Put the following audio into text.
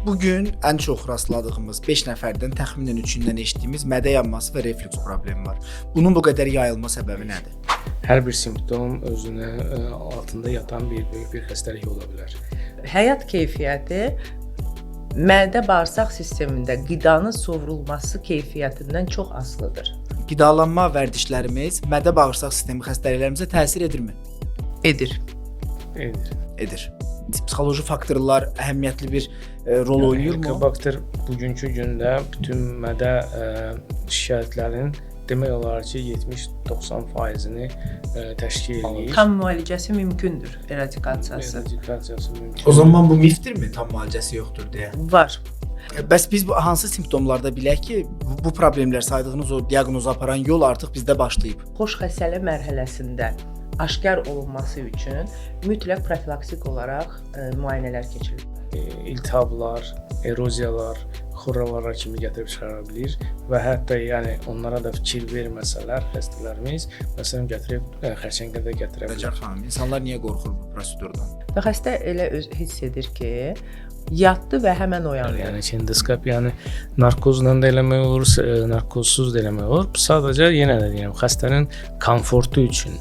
Bugün ən çox rastladığımız 5 nəfərdən təxminən 3-ündən eşitdiyimiz mədə yanması və reflüks problemi var. Bunun bu qədər yayılma səbəbi nədir? Hər bir simptom özünə altında yatan böyük bir xəstəlik ola bilər. Həyat keyfiyyəti mədə-bağırsaq sistemində qidanın sovrulması keyfiyyətindən çox asılıdır. Qidalanma vərdişlərimiz mədə-bağırsaq sistemi xəstəliklərimizə təsir edirmi? Edir. Edir. Psixoloji faktorlar əhəmiyyətli bir rol oynayırmı? Helikobakter bugünkü gündə bütün mədə şikayətlərinin demək olar ki 70-90%-ni təşkil edir. Tam müalicəsi mümkündür, eradikasiyası. Eradikasiyası mümkün. O zaman bu mifdirmi, tam müalicəsi yoxdur deyə? Var. Bəs biz bu hansı simptomlarda bilək ki, bu problemlər saydığınız o diaqnozu aparan yol artıq bizdə başlayıb? Xoş xəstəlik mərhələsində aşkar olunması üçün mütləq profilaksik olaraq müayinələr keçirilir. İltihablar, eroziyalar, xorralara kimi gətirib çıxara bilər və hətta yəni onlara da fikir verməsələr xəstələrimiz məsələn gətirib xərçəngə də gətirə bilər. Bəcər xanım, insanlar niyə qorxur bu prosedurdan? Və xəstə elə hiss edir ki, yatdı və həmən oyandı. Yəni ki, endoskopiyanı narkozla da eləmək olur, narkozsuz da eləmək olur. Sadəcə yenə də deyirəm, xəstənin komfortu üçün